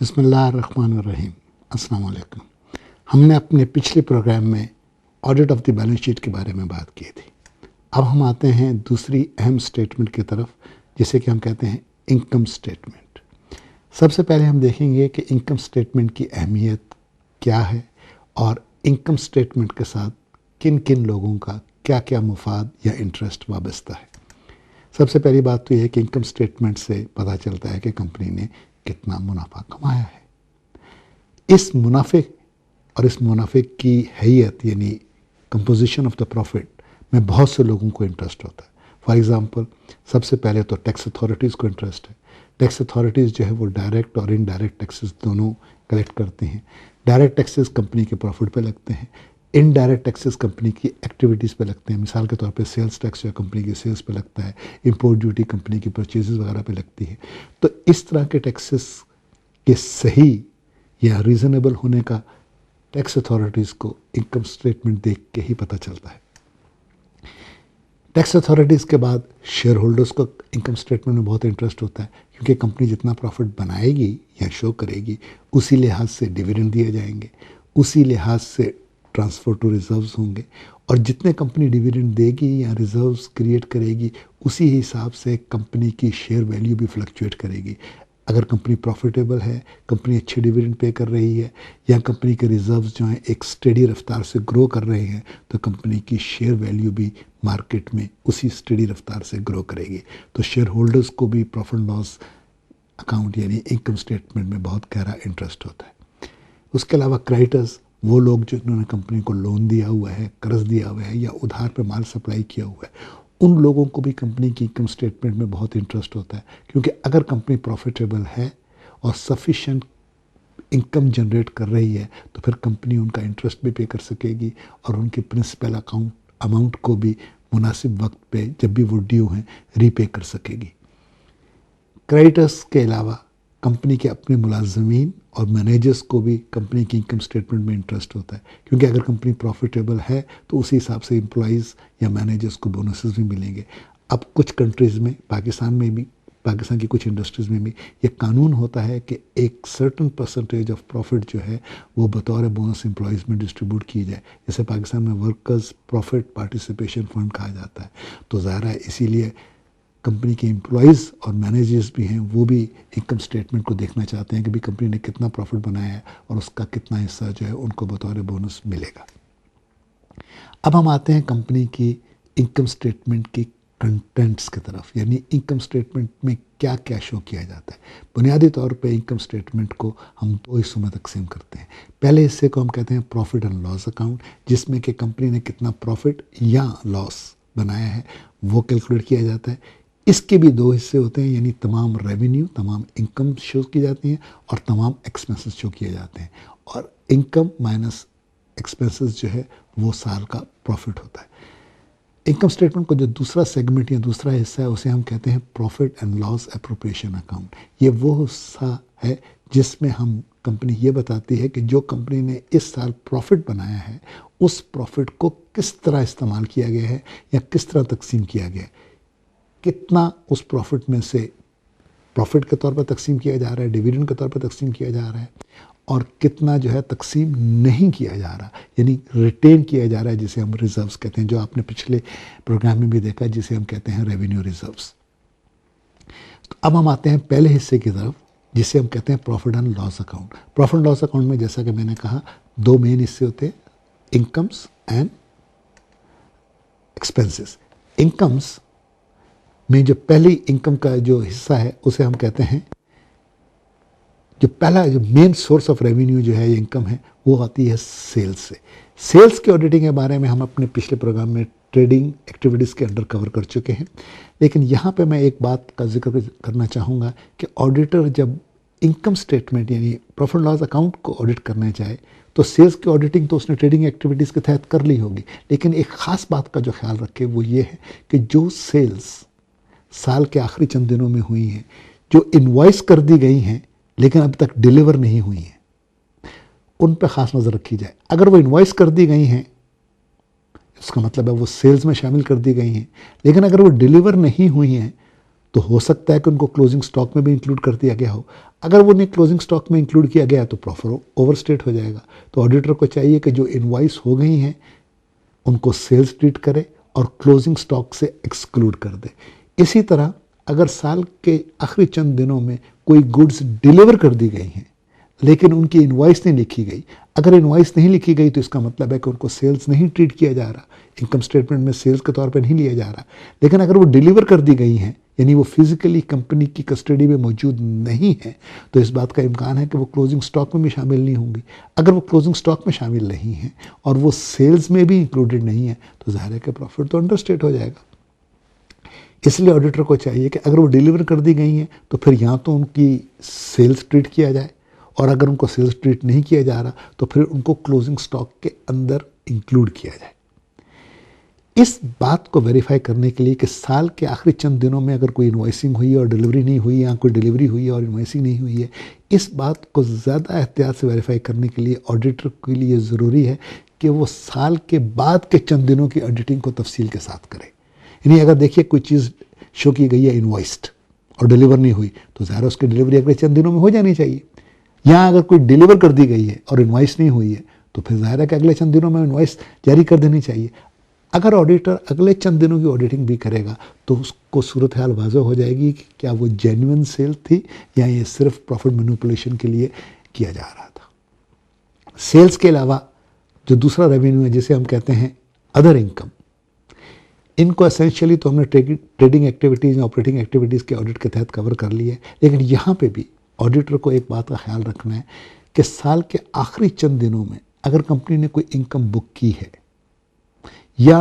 बिस्मिल्लाहिर्रहमानिर्रहीम। अस्सलाम वालेकुम। हमने अपने पिछले प्रोग्राम में audit of the balance sheet के बारे में बात की थी। अब हम आते हैं दूसरी अहम स्टेटमेंट की तरफ, जिसे कि हम कहते हैं इनकम स्टेटमेंट। सबसे पहले हम देखेंगे कि इनकम स्टेटमेंट की अहमियत क्या है और इनकम स्टेटमेंट के साथ किन किन लोगों का क्या क्या मुफाद या इंटरेस्ट वाबस्ता है। सबसे पहली बात तो यह है कि इनकम स्टेटमेंट से पता चलता है कि कंपनी ने कितना मुनाफा कमाया है। इस मुनाफे और इस मुनाफे की हैयत यानी कंपोजिशन ऑफ द प्रॉफिट में बहुत से लोगों को इंटरेस्ट होता है। फॉर एग्जांपल, सबसे पहले तो टैक्स अथॉरिटीज़ को इंटरेस्ट है। टैक्स अथॉरिटीज़ जो है वो डायरेक्ट और इनडायरेक्ट टैक्सेस दोनों कलेक्ट करते हैं। डायरेक्ट टैक्सेस कंपनी के प्रॉफिट पे लगते हैं, इनडायरेक्ट टैक्सेस कंपनी की एक्टिविटीज़ पे लगते हैं। मिसाल के तौर पे सेल्स टैक्स जो कंपनी की सेल्स पे लगता है, इंपोर्ट ड्यूटी कंपनी की परचेजेस वगैरह पे लगती है। तो इस तरह के टैक्सेस के सही या रीज़नेबल होने का टैक्स अथॉरिटीज़ को इनकम स्टेटमेंट देख के ही पता चलता है। टैक्स अथॉरिटीज़ के बाद शेयर होल्डर्स को इनकम स्टेटमेंट में बहुत इंटरेस्ट होता है, क्योंकि कंपनी जितना प्रॉफिट बनाएगी या शो करेगी उसी लिहाज से डिविडेंड दिए जाएंगे, उसी लिहाज से ट्रांसफ़र टू रिजर्व्स होंगे, और जितने कंपनी डिविडेंड देगी या रिजर्व्स क्रिएट करेगी उसी हिसाब से कंपनी की शेयर वैल्यू भी फ्लक्चुएट करेगी। अगर कंपनी प्रॉफिटेबल है, कंपनी अच्छी डिविडेंड पे कर रही है, या कंपनी के रिजर्व्स जो हैं एक स्टेडी रफ्तार से ग्रो कर रहे हैं, तो कंपनी की शेयर वैल्यू भी मार्केट में उसी स्टेडी रफ्तार से ग्रो करेगी। तो शेयर होल्डर्स को भी प्रॉफिट लॉस अकाउंट यानी इनकम स्टेटमेंट में बहुत गहरा इंटरेस्ट होता है। उसके अलावा क्रेडिटर्स, वो लोग जिन्होंने कंपनी को लोन दिया हुआ है, कर्ज दिया हुआ है या उधार पे माल सप्लाई किया हुआ है, उन लोगों को भी कंपनी की इनकम स्टेटमेंट में बहुत इंटरेस्ट होता है। क्योंकि अगर कंपनी प्रॉफिटेबल है और सफिशेंट इनकम जनरेट कर रही है तो फिर कंपनी उनका इंटरेस्ट भी पे कर सकेगी और उनके प्रिंसिपल अमाउंट को भी मुनासिब वक्त पे जब भी वो ड्यू हैं रीपे कर सकेगी। क्रेडिटर्स के अलावा कंपनी के अपने मुलाजमीन और मैनेजर्स को भी कंपनी की इनकम स्टेटमेंट में इंटरेस्ट होता है, क्योंकि अगर कंपनी प्रॉफिटेबल है तो उसी हिसाब से एम्प्लॉइज़ या मैनेजर्स को बोनसेस भी मिलेंगे। अब कुछ कंट्रीज़ में, पाकिस्तान में भी, पाकिस्तान की कुछ इंडस्ट्रीज़ में भी ये कानून होता है कि एक सर्टन परसेंटेज ऑफ प्रॉफिट जो है वो बतौर बोनस एम्प्लॉइज़ में डिस्ट्रीब्यूट की जाए। जैसे पाकिस्तान में वर्कर्स प्रॉफिट पार्टिसिपेशन फंड कहा जाता है। तो ज़ाहिर है इसीलिए कंपनी के एम्प्लॉइज़ और मैनेजर्स भी हैं, वो भी इनकम स्टेटमेंट को देखना चाहते हैं कि भी कंपनी ने कितना प्रॉफिट बनाया है और उसका कितना हिस्सा जो है उनको बतौर बोनस मिलेगा। अब हम आते हैं कंपनी की इनकम स्टेटमेंट की कंटेंट्स की तरफ, यानी इनकम स्टेटमेंट में क्या क्या शो किया जाता है। बुनियादी तौर पे इनकम स्टेटमेंट को हम दो हिस्सों में तकसीम करते हैं। पहले हिस्से को हम कहते हैं प्रॉफिट एंड लॉस अकाउंट, जिसमें कि कंपनी ने कितना प्रॉफिट या लॉस बनाया है वो कैलकुलेट किया जाता है। इसके भी दो हिस्से होते हैं, यानी तमाम रेवेन्यू, तमाम इनकम शो की जाती हैं और तमाम एक्सपेंसेस शो किए जाते हैं, और इनकम माइनस एक्सपेंसेस जो है वो साल का प्रॉफिट होता है। इनकम स्टेटमेंट को जो दूसरा सेगमेंट या दूसरा हिस्सा है उसे हम कहते हैं profit and loss appropriation account. ये वो हिस्सा है जिसमें हम कंपनी ये बताती है कि जो कंपनी ने इस साल प्रॉफिट बनाया है उस प्रॉफिट को किस तरह इस्तेमाल किया गया है या किस तरह तकसीम किया गया है, कितना उस प्रॉफिट में से प्रॉफिट के तौर पर तकसीम किया जा रहा है, डिविडेंड के तौर पर तकसीम किया जा रहा है, और कितना जो है तकसीम नहीं किया जा रहा, यानी रिटेन किया जा रहा है, जिसे हम रिजर्व्स कहते हैं, जो आपने पिछले प्रोग्राम में भी देखा, जिसे हम कहते हैं रेवेन्यू रिजर्व्स। तो अब हम आते हैं पहले हिस्से की तरफ, जिसे हम कहते हैं profit and loss account. Profit loss account में जैसा कि मैंने कहा दो मेन हिस्से होते हैं, इनकम्स एंड एक्सपेंसेस। इनकम्स में जो पहली इनकम का जो हिस्सा है उसे हम कहते हैं, जो पहला जो मेन सोर्स ऑफ रेवेन्यू जो है इनकम है वो आती है सेल्स से। सेल्स की ऑडिटिंग के बारे में हम अपने पिछले प्रोग्राम में ट्रेडिंग एक्टिविटीज़ के अंडर कवर कर चुके हैं, लेकिन यहाँ पे मैं एक बात का जिक्र करना चाहूँगा कि ऑडिटर जब इनकम स्टेटमेंट यानी प्रॉफिट लॉस अकाउंट को ऑडिट करने जाए तो सेल्स की ऑडिटिंग तो उसने ट्रेडिंग एक्टिविटीज़ के तहत कर ली होगी, लेकिन एक ख़ास बात का जो ख्याल रखे वो ये है कि जो सेल्स साल के आखिरी चंद दिनों में हुई हैं, जो इनवॉइस कर दी गई हैं लेकिन अब तक डिलीवर नहीं हुई हैं, उन पर ख़ास नज़र रखी जाए। अगर वो इनवॉइस कर दी गई हैं इसका मतलब है वो सेल्स में शामिल कर दी गई हैं, लेकिन अगर वो डिलीवर नहीं हुई हैं तो हो सकता है कि उनको क्लोजिंग स्टॉक में भी इंक्लूड कर दिया गया हो। अगर वो उन्हें क्लोजिंग स्टॉक में इंक्लूड किया गया तो प्रॉफिट ओवरस्टेट हो जाएगा। तो ऑडिटर को चाहिए कि जो इनवॉइस हो गई हैं उनको सेल्स ट्रीट करे और क्लोजिंग स्टॉक से एक्सक्लूड कर दे। इसी तरह अगर साल के आखिरी चंद दिनों में कोई गुड्स डिलीवर कर दी गई हैं लेकिन उनकी इनवॉइस नहीं लिखी गई, अगर इनवॉइस नहीं लिखी गई तो इसका मतलब है कि उनको सेल्स नहीं ट्रीट किया जा रहा, इनकम स्टेटमेंट में सेल्स के तौर पर नहीं लिया जा रहा। लेकिन अगर वो डिलीवर कर दी गई हैं यानी वो फिजिकली कंपनी की कस्टडी में मौजूद नहीं है तो इस बात का इम्कान है कि वो क्लोजिंग स्टॉक में भी शामिल नहीं होंगी। अगर वो क्लोजिंग स्टॉक में शामिल नहीं हैं और वो सेल्स में भी इंक्लूडेड नहीं है तो ज़ाहिर है कि प्रॉफिट तो अंडरस्टेट हो जाएगा। इसलिए ऑडिटर को चाहिए कि अगर वो डिलीवर कर दी गई हैं तो फिर या तो उनकी सेल्स ट्रीट किया जाए, और अगर उनको सेल्स ट्रीट नहीं किया जा रहा तो फिर उनको क्लोजिंग स्टॉक के अंदर इंक्लूड किया जाए। इस बात को वेरीफाई करने के लिए कि साल के आखिरी चंद दिनों में अगर कोई इन्वॉइसिंग हुई और डिलीवरी नहीं हुई या कोई डिलीवरी हुई है और इन्वॉइसिंग नहीं हुई है, इस बात को ज़्यादा एहतियात से वेरीफाई करने के लिए ऑडिटर के लिए ज़रूरी है कि वो साल के बाद के चंद दिनों की ऑडिटिंग को तफसील के साथ करे। यानी अगर देखिए कोई चीज़ शो की गई है इन्वॉइस्ड और डिलीवर नहीं हुई तो ज़ाहिर उसकी डिलीवरी अगले चंद दिनों में हो जानी चाहिए। या अगर कोई डिलीवर कर दी गई है और इन्वॉइस नहीं हुई है तो फिर ज़ाहिर है कि अगले चंद दिनों में इन्वॉइस जारी कर देनी चाहिए। अगर ऑडिटर अगले चंद दिनों की ऑडिटिंग भी करेगा तो उसको सूरत हाल वाज़ह हो जाएगी कि क्या वो जेन्युइन सेल थी या ये सिर्फ प्रॉफिट मैनिपुलेशन के लिए किया जा रहा था। सेल्स के अलावा जो दूसरा रेवेन्यू है जिसे हम कहते हैं अदर इनकम, इनको एसेंशियली तो हमने ट्रेडिंग एक्टिविटीज़ या ऑपरेटिंग एक्टिविटीज़ के ऑडिट के तहत कवर कर लिया है, लेकिन यहाँ पे भी ऑडिटर को एक बात का ख्याल रखना है कि साल के आखिरी चंद दिनों में अगर कंपनी ने कोई इनकम बुक की है या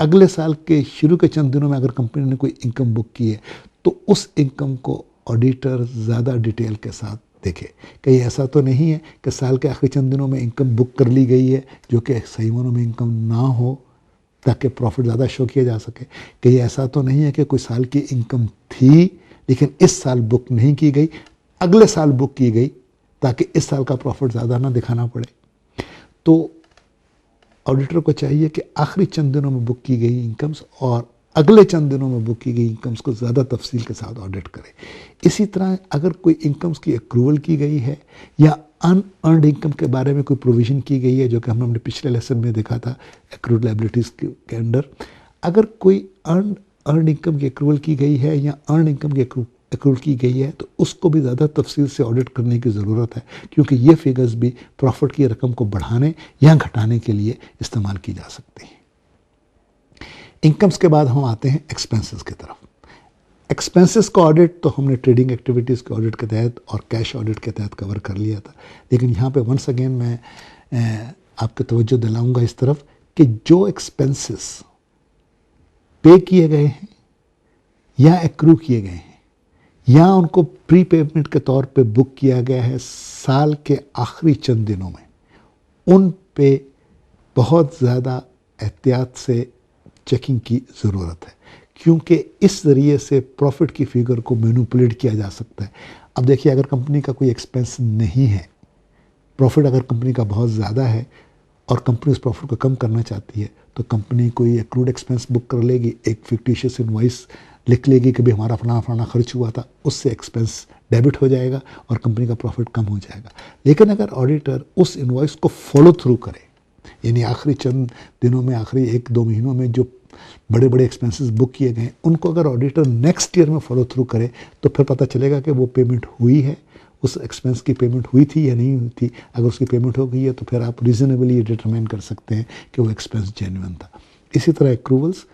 अगले साल के शुरू के चंद दिनों में अगर कंपनी ने कोई इनकम बुक की है तो उस इनकम को ऑडिटर ज़्यादा डिटेल के साथ देखे। कहीं ऐसा तो नहीं है कि साल के आखिरी चंद दिनों में इनकम बुक कर ली गई है जो कि सही मानों में इनकम ना हो ताकि प्रॉफिट ज़्यादा शो किया जा सके। कहीं ऐसा तो नहीं है कि कोई साल की इनकम थी लेकिन इस साल बुक नहीं की गई, अगले साल बुक की गई ताकि इस साल का प्रॉफिट ज़्यादा ना दिखाना पड़े। तो ऑडिटर को चाहिए कि आखिरी चंद दिनों में बुक की गई इनकम्स और अगले चंद दिनों में बुक की गई इनकम्स को ज़्यादा तफसील के साथ ऑडिट करे। इसी तरह अगर कोई इनकम्स की अक्रूवल की गई है या अनअर्नड इनकम के बारे में कोई प्रोविज़न की गई है जो कि हमने पिछले लेसन में देखा था एक्रूड लायबिलिटीज़ के अंडर, अगर कोई अर्न इनकम की अक्रूवल की गई है या अर्न इनकम की अक्रूवल की गई है तो उसको भी ज़्यादा तफसील से ऑडिट करने की ज़रूरत है, क्योंकि ये फिगर्स भी प्रॉफिट की रकम को बढ़ाने या घटाने के लिए इस्तेमाल की जा सकती हैं। इनकम्स के बाद हम आते हैं एक्सपेंसेस की तरफ। एक्सपेंसेस का ऑडिट तो हमने ट्रेडिंग एक्टिविटीज़ के ऑडिट के तहत और कैश ऑडिट के तहत कवर कर लिया था, लेकिन यहाँ पे वंस अगेन मैं आपकी तवज्जो दिलाऊंगा इस तरफ कि जो एक्सपेंसेस पे किए गए हैं या एक्रू किए गए हैं या उनको प्री पेमेंट के तौर पे बुक किया गया है साल के आखिरी चंद दिनों में, उन पे बहुत ज़्यादा एहतियात से चेकिंग की ज़रूरत है, क्योंकि इस ज़रिए से प्रॉफिट की फिगर को मैनिपुलेट किया जा सकता है। अब देखिए अगर कंपनी का कोई एक्सपेंस नहीं है, प्रॉफिट अगर कंपनी का बहुत ज़्यादा है और कंपनी उस प्रॉफिट को कम करना चाहती है तो कंपनी कोई एक्रूड एक्सपेंस बुक कर लेगी, एक फिक्टिशियस इनवॉइस लिख लेगी कि भी हमारा फलाना खर्च हुआ था, उससे एक्सपेंस डेबिट हो जाएगा और कंपनी का प्रॉफिट कम हो जाएगा। लेकिन अगर ऑडिटर उस इनवॉइस को फॉलो थ्रू करे, यानी आखिरी चंद दिनों में आखिरी 1-2 महीनों में जो बड़े बड़े एक्सपेंसेस बुक किए गए उनको अगर ऑडिटर नेक्स्ट ईयर में फॉलो थ्रू करे तो फिर पता चलेगा कि वो पेमेंट हुई है, उस एक्सपेंस की पेमेंट हुई थी या नहीं हुई थी। अगर उसकी पेमेंट हो गई है तो फिर आप रीजनेबली डिटरमाइन कर सकते हैं कि वो एक्सपेंस जेन्युइन था। इसी तरह एक्रूवल्स,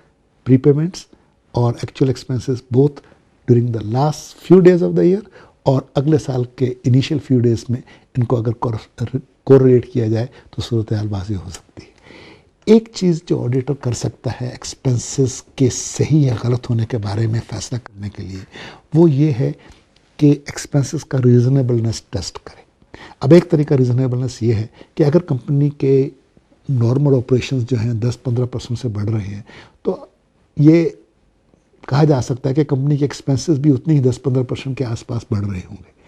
प्री पेमेंट्स और actual expenses both during the last few days of the year और अगले साल के इनिशियल फ्यू डेज में इनको अगर कोरिलेट किया जाए तो सूरत हाल वाज़ेह हो सकती है। एक चीज़ जो ऑडिटर कर सकता है एक्सपेंसेस के सही या गलत होने के बारे में फ़ैसला करने के लिए, वो ये है के एक्सपेंसेस का रीजनेबलनेस टेस्ट करे। अब एक तरीका रीजनेबलनेस ये है कि अगर कंपनी के नॉर्मल ऑपरेशंस जो हैं 10-15% से बढ़ रहे हैं, तो ये कहा जा सकता है कि कंपनी के एक्सपेंसेस भी उतनी ही 10-15% के आसपास बढ़ रहे होंगे।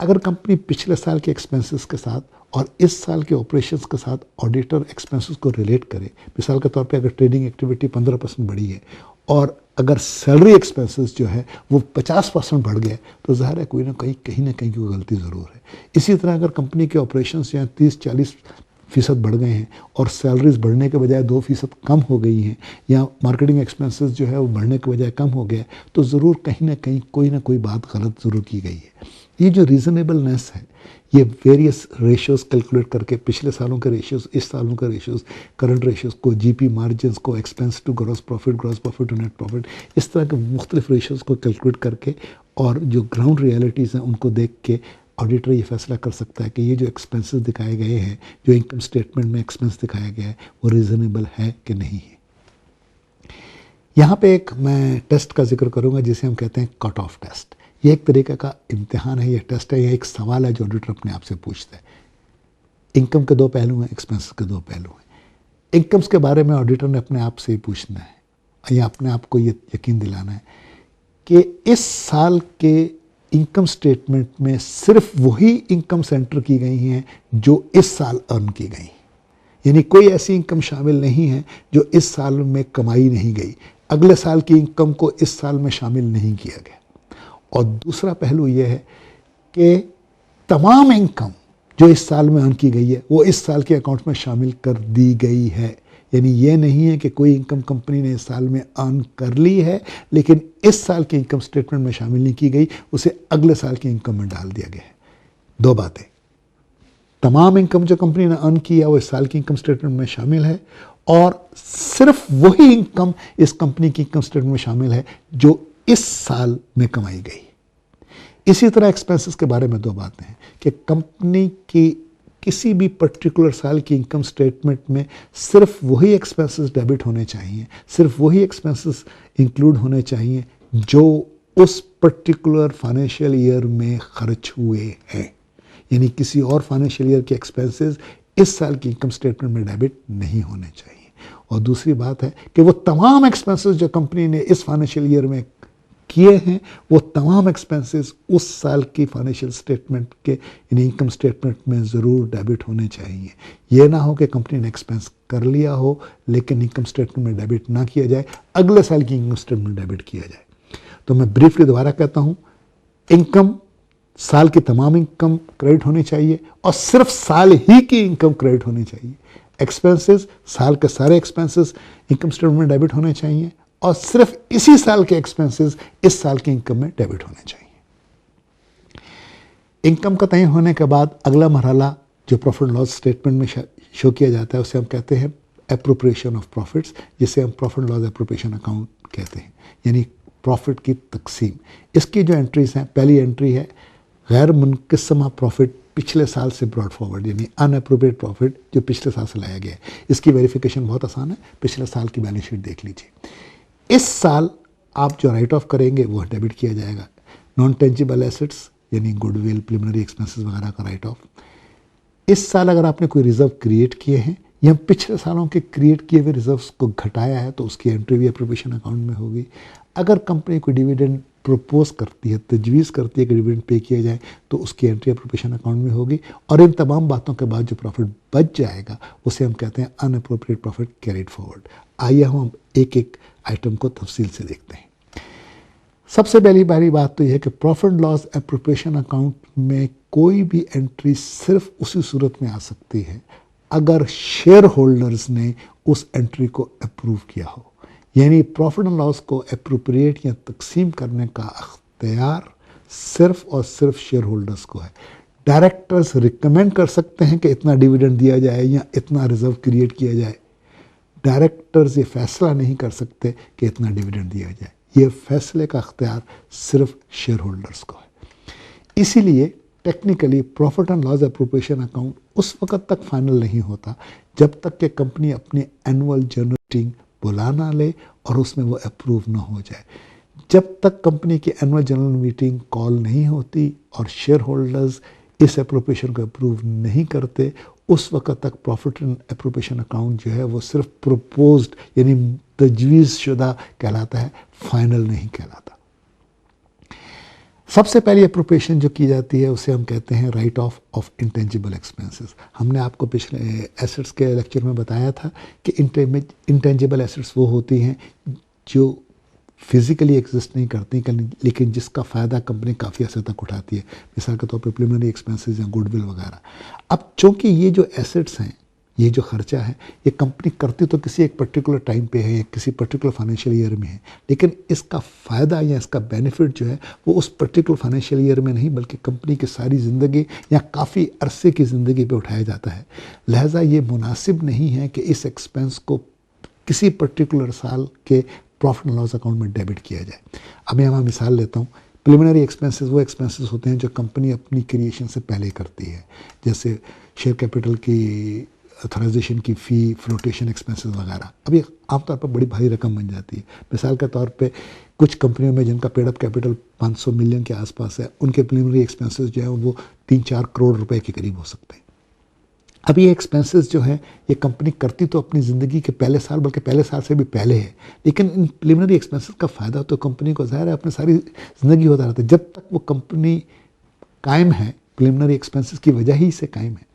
अगर कंपनी पिछले साल के एक्सपेंसेस के साथ और इस साल के ऑपरेशंस के साथ ऑडिटर एक्सपेंसेस को रिलेट करे, मिसाल के तौर पे अगर ट्रेडिंग एक्टिविटी 15% बढ़ी है और अगर सैलरी एक्सपेंसेस जो है वो 50% बढ़ गए, तो ज़ाहिर है कोई ना कहीं ना कहीं कोई गलती ज़रूर है। इसी तरह अगर कंपनी के ऑपरेशंस या 30-40% बढ़ गए हैं और सैलरीज बढ़ने के बजाय 2% कम हो गई हैं, या मार्केटिंग एक्सपेंसेस जो है वो बढ़ने के बजाय कम हो गया, तो ज़रूर कहीं ना कहीं कोई ना कोई बात गलत ज़रूर की गई है। ये जो रीज़नेबलनेस है, ये वेरियस रेशियोज कैलकुलेट करके, पिछले सालों के रेशियोज, इस सालों के रेशियोज, करंट रेशियोज को, जीपी मार्जिन्स को, expense to gross profit to net profit, इस तरह के मुख्तलिफ रेशियोज को कैलकुलेट करके और जो ग्राउंड रियलिटीज़ हैं उनको देख के ऑडिटर ये फैसला कर सकता है कि ये जो एक्सपेंसेस दिखाए गए हैं, जो इनकम स्टेटमेंट में एक्सपेंस दिखाया गया है, वो रीज़नेबल है कि नहीं है। यहाँ पे एक मैं टेस्ट का जिक्र करूँगा जिसे हम कहते हैं कट ऑफ टेस्ट। ये एक तरीके का इम्तिहान है, ये टेस्ट है, ये एक सवाल है जो ऑडिटर अपने आप से पूछता है। इनकम के 2 पहलू हैं, एक्सपेंसेस के 2 पहलू हैं। इनकम्स के बारे में ऑडिटर ने अपने आप से ही पूछना है या अपने आप को ये यकीन दिलाना है कि इस साल के इनकम स्टेटमेंट में सिर्फ वही इनकम सेंटर की गई हैं जो इस साल अर्न की गई, यानी कोई ऐसी इनकम शामिल नहीं है जो इस साल में कमाई नहीं गई, अगले साल की इनकम को इस साल में शामिल नहीं किया गया। और दूसरा पहलू यह है कि तमाम इनकम जो इस साल में अर्न की गई है वो इस साल के अकाउंट में शामिल कर दी गई है, यानी ये नहीं है कि कोई इनकम कंपनी ने इस साल में अर्न कर ली है लेकिन इस साल की इनकम स्टेटमेंट में शामिल नहीं की गई, उसे अगले साल की इनकम में डाल दिया गया है। 2 बातें, तमाम इनकम जो कंपनी ने अर्न की है वो इस साल की इनकम स्टेटमेंट में शामिल है, और सिर्फ वही इनकम इस कंपनी की इनकम स्टेटमेंट में शामिल है जो इस साल में कमाई गई। इसी तरह एक्सपेंसेस के बारे में 2 बातें हैं कि कंपनी की किसी भी पर्टिकुलर साल की इनकम स्टेटमेंट में सिर्फ वही एक्सपेंसेस डेबिट होने चाहिए, सिर्फ वही एक्सपेंसेस इंक्लूड होने चाहिए जो उस पर्टिकुलर फाइनेंशियल ईयर में खर्च हुए हैं, यानी किसी और फाइनेंशियल ईयर के एक्सपेंसेस इस साल की इनकम स्टेटमेंट में डेबिट नहीं होने चाहिए। और दूसरी बात है कि वो तमाम एक्सपेंसेस जो कंपनी ने इस फाइनेंशियल ईयर में किए हैं वो तमाम एक्सपेंसेस उस साल की फाइनेंशियल स्टेटमेंट के यानी इनकम स्टेटमेंट में ज़रूर डेबिट होने चाहिए। ये ना हो कि कंपनी ने एक्सपेंस कर लिया हो लेकिन इनकम स्टेटमेंट में डेबिट ना किया जाए, अगले साल की इनकम स्टेटमेंट में डेबिट किया जाए। तो मैं ब्रीफली दोबारा कहता हूँ, इनकम साल की तमाम इनकम क्रेडिट होनी चाहिए और सिर्फ साल ही की इनकम क्रेडिट होनी चाहिए। एक्सपेंसेस, साल के सारे एक्सपेंसेस इनकम स्टेटमेंट में डेबिट होने चाहिए और सिर्फ इसी साल के एक्सपेंसेस इस साल की इनकम में डेबिट होने चाहिए। इनकम का तय होने के बाद अगला मरहला जो प्रॉफिट लॉस स्टेटमेंट में शो किया जाता है उसे हम कहते हैं एप्रोप्रिएशन ऑफ प्रॉफिट्स, जिसे हम प्रॉफिट लॉस एप्रोप्रिएशन अकाउंट कहते हैं, यानी प्रॉफिट की तकसीम। इसकी जो एंट्रीज हैं, पहली एंट्री है गैर मुनक़सिमा प्रॉफिट पिछले साल से ब्रॉड फॉरवर्ड, यानी अनएप्रोप्रिएट प्रॉफिट जो पिछले साल से लाया गया है। इसकी वेरिफिकेशन बहुत आसान है, पिछले साल की बैलेंस शीट देख लीजिए। इस साल आप जो राइट ऑफ करेंगे वो डेबिट किया जाएगा। नॉन टेंजिबल एसेट्स यानी गुडविल, प्रिलिमिनरी एक्सपेंसेस वगैरह का राइट ऑफ। इस साल अगर आपने कोई रिजर्व क्रिएट किए हैं या पिछले सालों के क्रिएट किए हुए रिजर्व्स को घटाया है तो उसकी एंट्री भी एप्रोप्रिएशन अकाउंट में होगी। अगर कंपनी कोई डिविडेंड प्रपोज करती है, तजवीज़ करती है कि डिविडेंड पे किया जाए तो उसकी एंट्री एप्रोप्रिएशन अकाउंट में होगी। और इन तमाम बातों के बाद जो प्रॉफिट बच जाएगा उसे हम कहते हैं अनएप्रोप्रिएट प्रॉफिट कैरिड फॉरवर्ड। आइए हम एक एक आइटम को तफसील से देखते हैं। सबसे पहली बात तो यह है कि प्रॉफिट लॉस एप्रोप्रिएशन अकाउंट में कोई भी एंट्री सिर्फ उसी सूरत में आ सकती है अगर शेयर होल्डर्स ने उस एंट्री को अप्रूव किया हो, यानी प्रॉफिट एंड लॉस को एप्रोप्रिएट या तकसीम करने का अख्तियार सिर्फ और सिर्फ शेयर होल्डर्स को है। डायरेक्टर्स रिकमेंड कर सकते हैं कि इतना डिविडेंड दिया जाए या इतना रिजर्व क्रिएट किया जाए, डायरेक्टर्स ये फैसला नहीं कर सकते कि इतना डिविडेंड दिया जाए। ये फैसले का अख्तियार सिर्फ शेयर होल्डर्स को है। इसीलिए technically profit and loss appropriation account उस वक्त तक फाइनल नहीं होता जब तक कि कंपनी अपनी एनुअल जनरल मीटिंग बुला ना ले और उसमें वो अप्रूव ना हो जाए। जब तक कंपनी की एनुअल जनरल मीटिंग कॉल नहीं होती और शेयर होल्डर्स इस अप्रोप्रिएशन को अप्रूव नहीं करते, उस वक्त तक प्रॉफिट एंड अप्रोप्रिएशन अकाउंट जो है वो सिर्फ प्रपोज्ड यानी तजवीज़ शुदा कहलाता है, फाइनल नहीं कहलाता। सबसे पहली अप्रोप्रिएशन जो की जाती है उसे हम कहते हैं राइट ऑफ इंटेंजिबल एक्सपेंसेस। हमने आपको पिछले एसेट्स के लेक्चर में बताया था कि इंटेंजिबल एसेट्स वो होती हैं जो फिजिकली एग्जिस्ट नहीं करती लेकिन जिसका फ़ायदा कंपनी काफ़ी अर्से तक उठाती है, मिसाल के तौर पर प्रिलिमिनरी एक्सपेंसेस या गुडविल वगैरह। अब चूँकि ये जो एसेट्स हैं, ये जो खर्चा है, ये कंपनी करती तो किसी एक पर्टिकुलर टाइम पे है या किसी पर्टिकुलर फाइनेंशियल ईयर में है, लेकिन इसका फ़ायदा या इसका बेनिफिट जो है वो उस पर्टिकुलर फाइनेंशियल ईयर में नहीं बल्कि कंपनी की सारी ज़िंदगी या काफ़ी अरसे की ज़िंदगी पे उठाया जाता है। लिहाजा ये मुनासिब नहीं है कि इस एक्सपेंस को किसी पर्टिकुलर साल के प्रॉफिट एंड लॉस अकाउंट में डेबिट किया जाए। अब मैं यहाँ मिसाल लेता हूँ। प्रिलिमिनरी एक्सपेंसेस वो एक्सपेंसेस होते हैं जो कंपनी अपनी क्रिएशन से पहले करती है, जैसे शेयर कैपिटल की ऑथराइजेशन की फ़ी, फ्लोटेशन एक्सपेंसेस वगैरह। अब ये आमतौर पर बड़ी भारी रकम बन जाती है। मिसाल के तौर पे कुछ कंपनियों में जिनका पेड अप कैपिटल 500 मिलियन के आसपास है, उनके प्रिलिमिनरी एक्सपेंसेस जो है वो 3-4 करोड़ रुपए के करीब हो सकते हैं। अब ये एक्सपेंसेस जो है ये कंपनी करती तो अपनी ज़िंदगी के पहले साल बल्कि पहले साल से भी पहले है, लेकिन इन प्रिलिमिनरी एक्सपेंसेस का फ़ायदा तो कंपनी को ज़ाहिर है अपनी सारी ज़िंदगी होता रहता है। जब तक वो कंपनी कायम है, प्रिलिमिनरी एक्सपेंसेस की वजह ही से कायम है।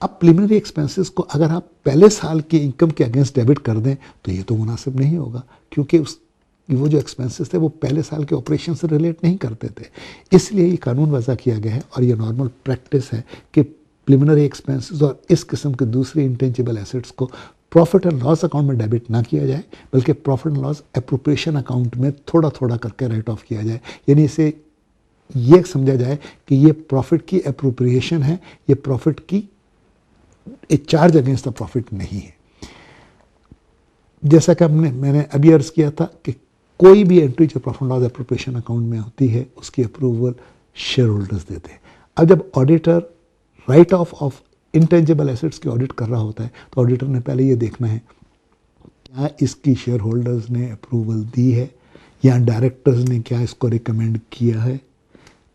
अब प्रिलिमिनरी एक्सपेंसेस को अगर आप पहले साल की इनकम के अगेंस्ट डेबिट कर दें तो ये तो मुनासिब नहीं होगा, क्योंकि वो जो एक्सपेंसेस थे वो पहले साल के ऑपरेशन से रिलेट नहीं करते थे। इसलिए ये कानून वज़ा किया गया है और ये नॉर्मल प्रैक्टिस है कि प्रिलिमिनरी एक्सपेंसेस और इस किस्म के दूसरे इंटेंजिबल एसेट्स को प्रॉफिट एंड लॉस अकाउंट में डेबिट ना किया जाए, बल्कि profit and loss appropriation account में थोड़ा थोड़ा करके राइट ऑफ किया जाए। यानी इसे ये समझा जाए कि ये प्रॉफिट की अप्रोप्रिएशन है, ये प्रॉफिट की एक चार्ज अगेंस्ट द प्रॉफिट नहीं है। जैसा कि मैंने अभी अर्ज किया था कि कोई भी एंट्री जो प्रॉफिट लॉस अप्रोप्रिएशन अकाउंट में होती है उसकी अप्रूवल शेयर होल्डर्स देते हैं। अब जब auditor right of intangible assets की ऑडिट कर रहा होता है तो ऑडिटर ने पहले ये देखना है क्या इसकी शेयर होल्डर्स ने अप्रूवल दी है या डायरेक्टर्स ने क्या इसको रिकमेंड किया है।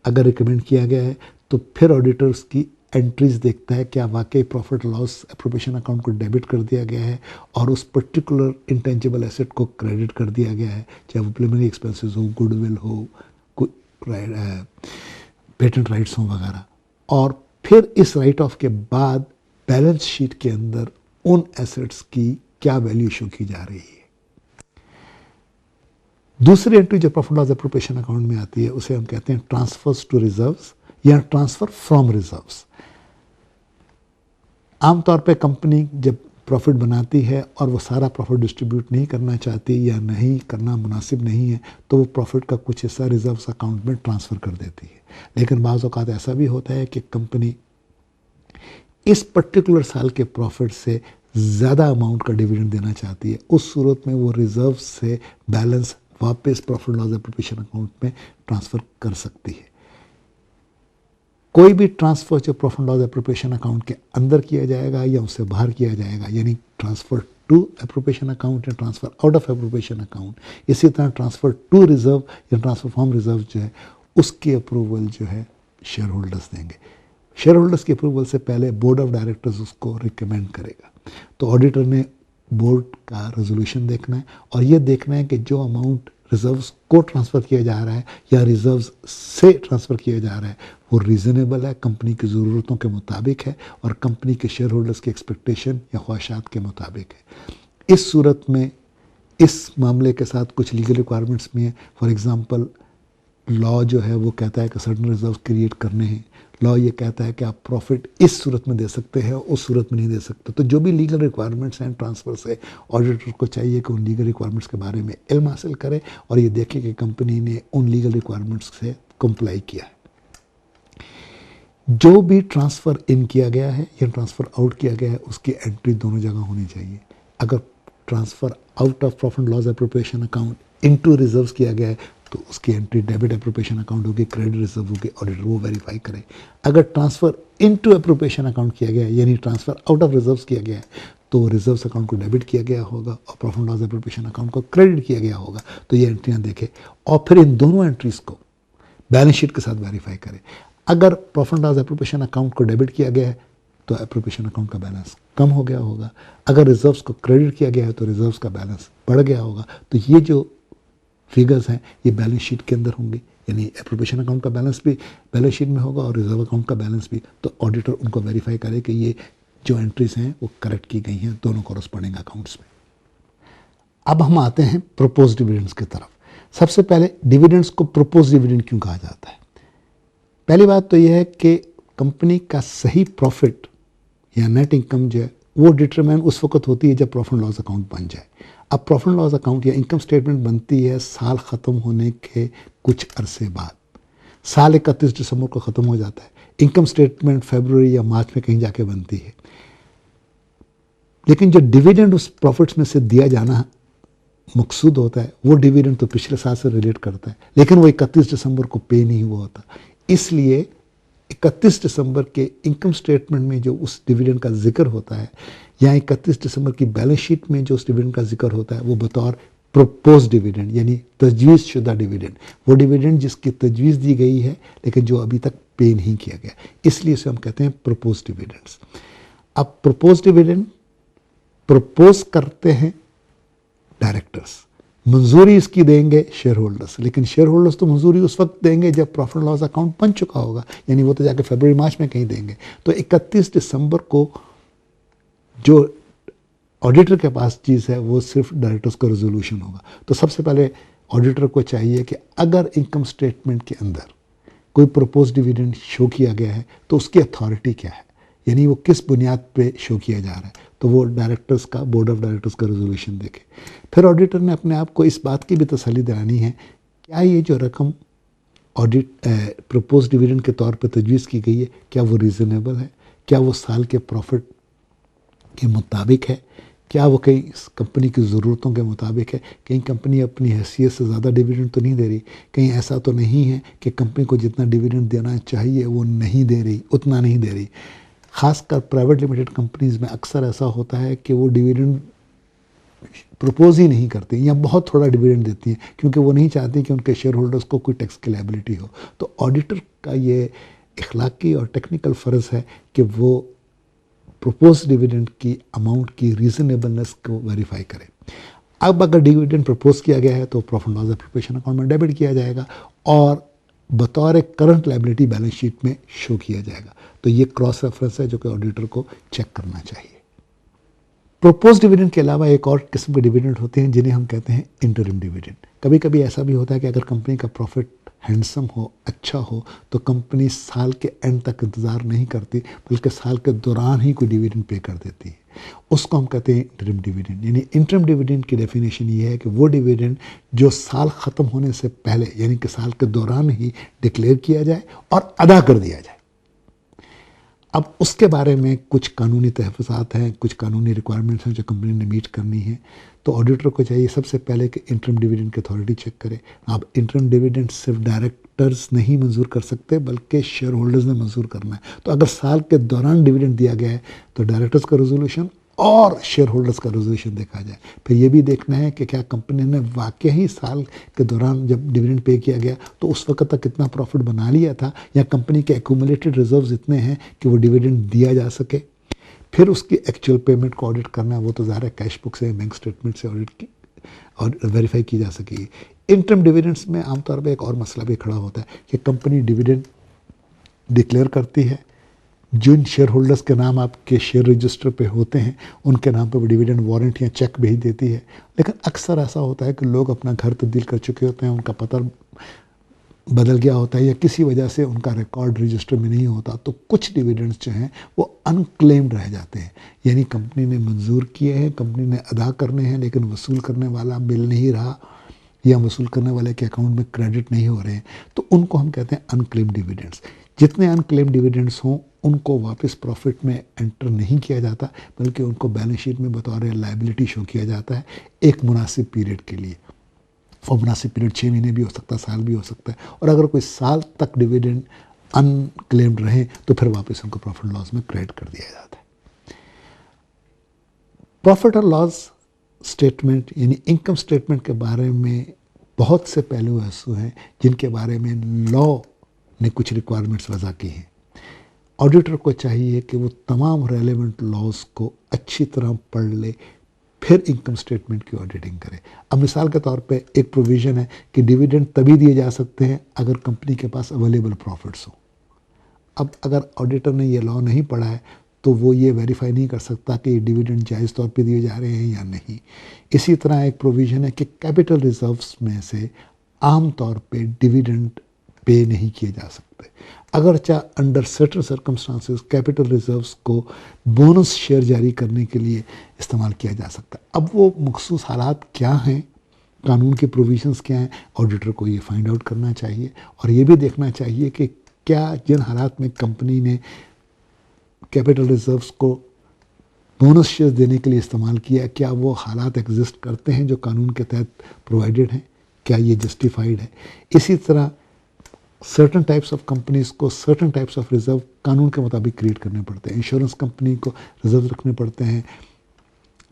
अगर रिकमेंड किया गया है तो फिर ऑडिटर्स की एंट्रीज देखता है क्या वाकई प्रॉफिट लॉस अप्रोप्रिएशन अकाउंट को डेबिट कर दिया गया है और उस पर्टिकुलर इंटेंजिबल एसेट को क्रेडिट कर दिया गया है, चाहे वो प्रिलिमिनरी एक्सपेंसेस हो, गुडविल हो, पेटेंट राइट्स हो वगैरह। और फिर इस राइट ऑफ के बाद बैलेंस शीट के अंदर उन एसेट्स की क्या वैल्यू शो की जा रही है। दूसरी एंट्री जो प्रॉफिट लॉस अप्रोप्रिएशन अकाउंट में आती है उसे हम कहते हैं ट्रांसफर्स टू रिजर्व्स या ट्रांसफर फ्रॉम रिजर्व्स। आमतौर पे कंपनी जब प्रॉफिट बनाती है और वो सारा प्रॉफिट डिस्ट्रीब्यूट नहीं करना चाहती या नहीं करना मुनासिब नहीं है तो वो प्रॉफिट का कुछ हिस्सा रिजर्व्स अकाउंट में ट्रांसफ़र कर देती है। लेकिन बाज़ औक़ात ऐसा भी होता है कि कंपनी इस पर्टिकुलर साल के प्रॉफिट से ज़्यादा अमाउंट का डिविडेंड देना चाहती है। उस सूरत में वो रिजर्व से बैलेंस वापस प्रॉफिट लॉस अप्रोप्रिएशन अकाउंट में ट्रांसफ़र कर सकती है। कोई भी ट्रांसफ़र जो प्रॉफिट लॉस अप्रोप्रिएशन अकाउंट के अंदर किया जाएगा या उससे बाहर किया जाएगा, यानी ट्रांसफ़र टू अप्रोप्रिएशन अकाउंट या transfer out of appropriation account, इसी तरह ट्रांसफ़र टू रिजर्व या ट्रांसफ़र फ्रॉम रिजर्व जो है उसकी अप्रूवल जो है शेयर होल्डर्स देंगे। शेयर होल्डर्स की अप्रूवल से पहले बोर्ड ऑफ डायरेक्टर्स उसको रिकमेंड करेगा। तो ऑडिटर ने बोर्ड का रेजोल्यूशन देखना है और ये देखना है कि जो अमाउंट रिजर्व्स को ट्रांसफ़र किया जा रहा है या रिजर्व्स से ट्रांसफ़र किया जा रहा है वो रीज़नेबल है, कंपनी की ज़रूरतों के मुताबिक है और कंपनी के शेयर होल्डर्स की एक्सपेक्टेशन या ख्वाहिशात के मुताबिक है। इस सूरत में इस मामले के साथ कुछ लीगल रिक्वायरमेंट्स भी हैं। फॉर एग्ज़ाम्पल लॉ जो है वो कहता है कि सर्टन रिजर्व क्रिएट करने हैं। लॉ ये कहता है कि आप प्रॉफिट इस सूरत में दे सकते हैं, उस सूरत में नहीं दे सकते। तो जो भी लीगल रिक्वायरमेंट्स हैं ट्रांसफ़र से, ऑडिटर को चाहिए कि उन लीगल रिक्वायरमेंट्स के बारे में इल्म हासिल करे और ये देखे कि कंपनी ने उन लीगल रिक्वायरमेंट्स से कंप्लाई किया है। जो भी ट्रांसफ़र इन किया गया है या ट्रांसफ़र आउट किया गया है उसकी एंट्री दोनों जगह होनी चाहिए। अगर transfer out of profit loss appropriation account into reserves किया गया है तो उसकी एंट्री डेबिट अप्रोप्रिएशन अकाउंट होगी, क्रेडिट रिजर्व होगी, ऑडिटर वो वेरीफाई करे। अगर ट्रांसफ़र इनटू अप्रोप्रिएशन अकाउंट किया गया है यानी ट्रांसफ़र आउट ऑफ रिजर्व्स किया गया है तो रिजर्व्स अकाउंट को डेबिट किया गया होगा और profit and loss appropriation account को क्रेडिट किया गया होगा। तो ये एंट्रियाँ देखें और फिर इन दोनों एंट्रीज़ को बैलेंस शीट के साथ वेरीफाई करें। अगर profit and loss appropriation account को डेबिट किया गया है तो एप्रोप्रिएशन अकाउंट का बैलेंस कम हो गया होगा। अगर रिजर्व्स को क्रेडिट किया गया है तो रिजर्व्स का बैलेंस बढ़ गया होगा। तो ये जो फिगर्स हैं ये बैलेंस शीट के अंदर होंगे, यानी एप्रोप्रिएशन अकाउंट का बैलेंस भी बैलेंस शीट में होगा और रिजर्व अकाउंट का बैलेंस भी। तो ऑडिटर उनको वेरीफाई करे कि ये जो एंट्रीज हैं वो करेक्ट की गई हैं दोनों कॉरस्पॉन्डिंग अकाउंट्स में। अब हम आते हैं प्रोपोज डिविडेंड्स की तरफ। सबसे पहले डिविडेंड्स को प्रोपोज डिविडेंड क्यों कहा जाता है? पहली बात तो यह है कि कंपनी का सही प्रॉफिट या नेट इनकम जो है वो डिटरमाइन उस वक्त होती है जब प्रॉफिट एंड लॉस अकाउंट बन जाए। अब प्रॉफिट एंड लॉस अकाउंट या इनकम स्टेटमेंट बनती है साल ख़त्म होने के कुछ अरसे बाद। साल 31 दिसंबर को ख़त्म हो जाता है, इनकम स्टेटमेंट फरवरी या मार्च में कहीं जाके बनती है। लेकिन जो डिविडेंड उस प्रॉफिट्स में से दिया जाना मकसूद होता है वो डिविडेंड तो पिछले साल से रिलेट करता है, लेकिन वो 31 दिसंबर को पे नहीं हुआ होता। इसलिए 31 दिसंबर के इनकम स्टेटमेंट में जो उस डिविडेंड का जिक्र होता है या 31 दिसंबर की बैलेंस शीट में जो उस डिविडेंड का जिक्र होता है वो बतौर प्रोपोज डिविडेंड यानी तजवीज़ शुदा डिविडेंड, वो डिविडेंड जिसकी तजवीज़ दी गई है लेकिन जो अभी तक पे नहीं किया गया, इसलिए इसे हम कहते हैं प्रोपोज डिविडेंड्स। अब प्रोपोज डिविडेंड प्रपोज करते हैं डायरेक्टर्स, मंजूरी इसकी देंगे शेयर होल्डर्स, लेकिन शेयर होल्डर्स तो मंजूरी उस वक्त देंगे जब प्रॉफिट एंड लॉस अकाउंट बन चुका होगा, यानी वो तो जाके फरवरी मार्च में कहीं देंगे। तो 31 दिसंबर को जो ऑडिटर के पास चीज़ है वो सिर्फ डायरेक्टर्स का रेजोल्यूशन होगा। तो सबसे पहले ऑडिटर को चाहिए कि अगर इनकम स्टेटमेंट के अंदर कोई प्रपोज डिविडेंड शो किया गया है तो उसकी अथॉरिटी क्या है, यानी वो किस बुनियाद पे शो किया जा रहा है। तो वो डायरेक्टर्स का बोर्ड ऑफ डायरेक्टर्स का रेजोल्यूशन देखे। फिर ऑडिटर ने अपने आप को इस बात की भी तसल्ली दिलानी है क्या ये जो रकम ऑडिट प्रपोज डिविडेंड के तौर पे तजवीज़ की गई है क्या वो रीज़नेबल है, क्या वो साल के प्रॉफिट के मुताबिक है, क्या वो कहीं कंपनी की ज़रूरतों के मुताबिक है, कहीं कंपनी अपनी हैसियत से ज़्यादा डिविडेंड तो नहीं दे रही, कहीं ऐसा तो नहीं है कि कंपनी को जितना डिविडेंड देना चाहिए वो नहीं दे रही, उतना नहीं दे रही। ख़ासकर प्राइवेट लिमिटेड कंपनीज़ में अक्सर ऐसा होता है कि वो डिविडेंड प्रपोज ही नहीं करती या बहुत थोड़ा डिविडेंड देती हैं क्योंकि वो नहीं चाहती कि उनके शेयर होल्डर्स को कोई टैक्स की लायबिलिटी हो। तो ऑडिटर का ये इखलाकी और टेक्निकल फ़र्ज़ है कि वो प्रपोज डिविडेंड की अमाउंट की रीज़नेबलनेस को वेरीफाई करें। अब अगर डिविडेंड प्रपोज किया गया है तो profit and loss appropriation account में डेबिट किया जाएगा और बतौर एक करंट लायबिलिटी बैलेंस शीट में शो किया जाएगा। तो ये क्रॉस रेफरेंस है जो कि ऑडिटर को चेक करना चाहिए। प्रोपोज डिविडेंड के अलावा एक और किस्म के डिविडेंड होते हैं जिन्हें हम कहते हैं इंटरिम डिविडेंड। कभी कभी ऐसा भी होता है कि अगर कंपनी का प्रॉफिट हैंडसम हो, अच्छा हो, तो कंपनी साल के एंड तक इंतज़ार नहीं करती बल्कि साल के दौरान ही कोई डिविडेंड पे कर देती है। उसको हम कहते हैं इंटरिम डिविडेंड। यानी इंटरिम डिविडेंड की डेफिनेशन ये है कि वो डिविडेंड जो साल ख़त्म होने से पहले यानी कि साल के दौरान ही डिक्लेयर किया जाए और अदा कर दिया जाए। अब उसके बारे में कुछ कानूनी तहफ़्फ़ुज़ात हैं, कुछ कानूनी रिक्वायरमेंट्स हैं जो कंपनी ने मीट करनी है। तो ऑडिटर को चाहिए सबसे पहले कि इंटरिम डिविडेंड की अथॉरिटी चेक करे। अब इंटरिम डिविडेंड सिर्फ डायरेक्टर्स नहीं मंजूर कर सकते बल्कि शेयर होल्डर्स ने मंजूर करना है। तो अगर साल के दौरान डिविडेंड दिया गया है तो डायरेक्टर्स का रेजोल्यूशन और शेयर होल्डर्स का रेजोल्यूशन देखा जाए। फिर ये भी देखना है कि क्या कंपनी ने वाकई ही साल के दौरान जब डिविडेंड पे किया गया तो उस वक्त तक कितना प्रॉफिट बना लिया था या कंपनी के एक्यूमुलेटेड रिजर्व्स इतने हैं कि वो डिविडेंड दिया जा सके। फिर उसकी एक्चुअल पेमेंट को ऑडिट करना है, वो तो ज़ाहिर है कैश बुक से बैंक स्टेटमेंट से ऑडिट की और वेरीफाई की जा सकेगी। इंटरिम डिविडेंड्स में आमतौर पर एक और मसला भी खड़ा होता है कि कंपनी डिविडेंड डिक्लेयर करती है, जिन शेयर होल्डर्स के नाम आपके शेयर रजिस्टर पे होते हैं उनके नाम पे वो डिविडेंड वारंट या चेक भेज देती है। लेकिन अक्सर ऐसा होता है कि लोग अपना घर तब्दील कर चुके होते हैं, उनका पता बदल गया होता है या किसी वजह से उनका रिकॉर्ड रजिस्टर में नहीं होता, तो कुछ डिविडेंड्स जो हैं वो अनक्लेम्ड रह जाते हैं। यानी कंपनी ने मंजूर किए हैं, कंपनी ने अदा करने हैं, लेकिन वसूल करने वाला मिल नहीं रहा या वसूल करने वाले के अकाउंट में क्रेडिट नहीं हो रहे हैं, तो उनको हम कहते हैं अनक्लेम्ड डिविडेंड्स। जितने अनक्लेम्ड डिविडेंड्स हों उनको वापस प्रॉफिट में एंटर नहीं किया जाता बल्कि उनको बैलेंस शीट में बतौर लायबिलिटी शो किया जाता है एक मुनासिब पीरियड के लिए। और मुनासिब पीरियड 6 महीने भी हो सकता है, साल भी हो सकता है। और अगर कोई साल तक डिविडेंड अनक्लेम्ड रहे तो फिर वापस उनको प्रॉफिट लॉस में क्रेडिट कर दिया जाता है। प्रॉफिट और लॉस स्टेटमेंट यानी इनकम स्टेटमेंट के बारे में बहुत से पहलू ऐसे हैं जिनके बारे में लॉ ने कुछ रिक्वायरमेंट्स वज़ा की हैं। ऑडिटर को चाहिए कि वो तमाम रेलेवेंट लॉज को अच्छी तरह पढ़ ले, फिर इनकम स्टेटमेंट की ऑडिटिंग करे। अब मिसाल के तौर पे एक प्रोविज़न है कि डिविडेंड तभी दिए जा सकते हैं अगर कंपनी के पास अवेलेबल प्रॉफिट्स हो। अब अगर ऑडिटर ने ये लॉ नहीं पढ़ा है तो वो ये वेरीफाई नहीं कर सकता कि ये डिविडेंड जायज़ तौर पे दिए जा रहे हैं या नहीं। इसी तरह एक प्रोविज़न है कि कैपिटल रिजर्व्स में से आम तौर पे डिविडेंड पे नहीं किए जा सकते, अगरचे under certain circumstances capital reserves को बोनस शेयर जारी करने के लिए इस्तेमाल किया जा सकता है। अब वो मखसूस हालात क्या हैं, कानून के प्रोविजंस क्या हैं, ऑडिटर को ये फाइंड आउट करना चाहिए और ये भी देखना चाहिए कि क्या जिन हालात में कंपनी ने कैपिटल रिजर्व्स को बोनस शेयर देने के लिए इस्तेमाल किया, क्या वो हालात एग्जिस्ट करते हैं जो कानून के तहत प्रोवाइडेड हैं, क्या ये जस्टिफाइड है। इसी तरह सर्टन टाइप्स ऑफ कंपनीज़ को सर्टन टाइप्स ऑफ रिज़र्व कानून के मुताबिक क्रिएट करने पड़ते हैं। इंश्योरेंस कंपनी को रिज़र्व रखने पड़ते हैं,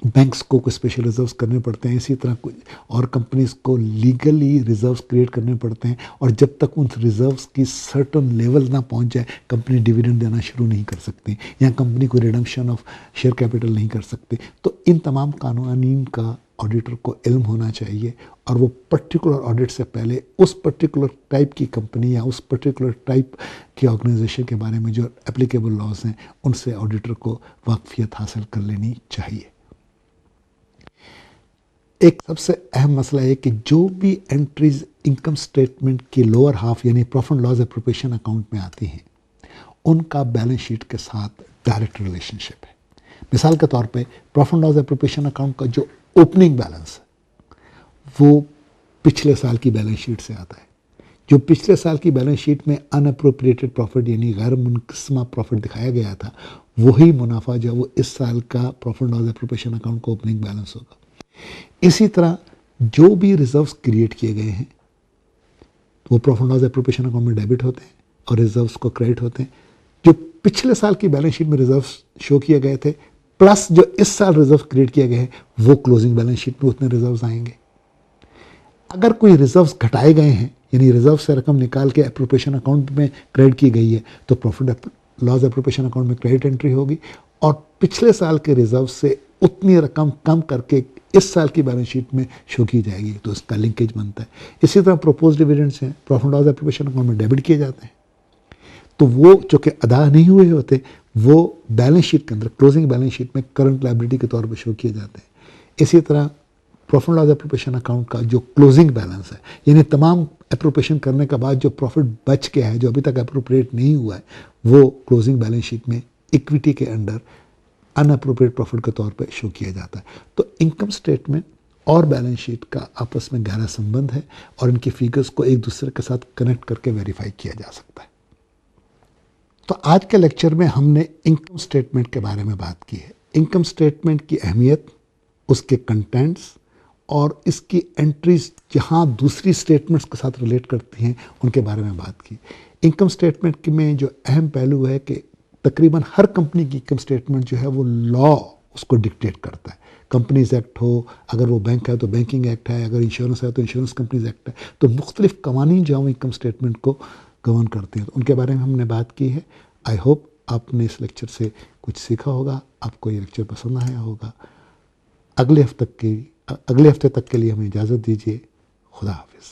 बैंक्स को कुछ स्पेशल रिजर्व्स करने पड़ते हैं, इसी तरह कुछ और कंपनीज़ को लीगली रिजर्व्स क्रिएट करने पड़ते हैं और जब तक उन रिजर्व्स की सर्टन लेवल ना पहुंच जाए कंपनी डिविडेंड देना शुरू नहीं कर सकती या कंपनी को रिडम्पशन ऑफ शेयर कैपिटल नहीं कर सकती। तो इन तमाम कानून का ऑडिटर को इल्म होना चाहिए और वो पर्टिकुलर ऑडिट से पहले उस पर्टिकुलर टाइप की कंपनी या उस पर्टिकुलर टाइप की ऑर्गेनाइजेशन के बारे में जो एप्लीकेबल लॉज हैं उनसे ऑडिटर को वाकफियत हासिल कर लेनी चाहिए। एक सबसे अहम मसला है कि जो भी एंट्रीज इनकम स्टेटमेंट की लोअर हाफ यानी profit and loss appropriation account में आती हैं उनका बैलेंस शीट के साथ डायरेक्ट रिलेशनशिप है। मिसाल के तौर पे profit and loss appropriation account का जो ओपनिंग बैलेंस है वो पिछले साल की बैलेंस शीट से आता है। जो पिछले साल की बैलेंस शीट में अनअप्रोप्रिएटेड प्रॉफिट यानी गैर मुनक़िस्मा प्रॉफिट दिखाया गया था वही मुनाफा जो वो इस साल का profit and loss appropriation account का ओपनिंग बैलेंस होगा। इसी तरह जो भी रिजर्व्स क्रिएट किए गए हैं वो profit and loss appropriation account में डेबिट होते हैं और रिजर्व्स को क्रेडिट होते हैं। जो पिछले साल की बैलेंस शीट में रिजर्व्स शो किए गए थे प्लस जो इस साल रिजर्व क्रिएट किए गए हैं वो क्लोजिंग बैलेंस शीट में उतने रिजर्व्स आएंगे। अगर कोई रिजर्व्स घटाए गए हैं यानी रिजर्व से रकम निकाल के एप्रोप्रिएशन अकाउंट में क्रेडिट की गई है तो प्रॉफिट लॉस एप्रोप्रिएशन अकाउंट में क्रेडिट एंट्री होगी और पिछले साल के रिजर्व से उतनी रकम कम करके इस साल की बैलेंस शीट में शो की जाएगी, तो इसका लिंकेज बनता है। इसी तरह प्रोपोज डिविडेंड्स हैं प्रॉफिट लॉस एप्रोप्रिएशन अकाउंट में डेबिट किए जाते हैं तो वो जो कि अदा नहीं हुए होते वो बैलेंस शीट के अंदर क्लोजिंग बैलेंस शीट में करंट लायबिलिटी के तौर पर शो किए जाते हैं। इसी तरह प्रॉफिट लॉस एप्रोप्रिएशन अकाउंट का जो क्लोजिंग बैलेंस है यानी तमाम एप्रोप्रिएशन करने के बाद जो प्रॉफिट बच गया है जो अभी तक एप्रोप्रिएट नहीं हुआ है वो क्लोजिंग बैलेंस शीट में इक्विटी के अंडर अनअप्रोप्रिएट प्रॉफिट के तौर पे शो किया जाता है। तो इनकम स्टेटमेंट और बैलेंस शीट का आपस में गहरा संबंध है और इनकी फिगर्स को एक दूसरे के साथ कनेक्ट करके वेरीफाई किया जा सकता है। तो आज के लेक्चर में हमने इनकम स्टेटमेंट के बारे में बात की है। इनकम स्टेटमेंट की अहमियत, उसके कंटेंट्स और इसकी एंट्रीज जहाँ दूसरी स्टेटमेंट्स के साथ रिलेट करती हैं उनके बारे में बात की। इनकम स्टेटमेंट में जो अहम पहलू है कि तकरीबन हर कंपनी की इनकम स्टेटमेंट जो है वो लॉ उसको डिक्टेट करता है। कंपनीज एक्ट हो, अगर वो बैंक है तो बैंकिंग एक्ट है, अगर इंश्योरेंस है तो इंश्योरेंस कंपनीज एक्ट है। तो मुख्तलिफ कवानीन जो है इनकम स्टेटमेंट को गवर्न करते हैं, तो उनके बारे में हमने बात की है। आई होप आपने इस लेक्चर से कुछ सीखा होगा, आपको ये लेक्चर पसंद आया होगा। अगले हफ्ते तक के लिए हमें इजाज़त दीजिए। खुदा हाफिज़।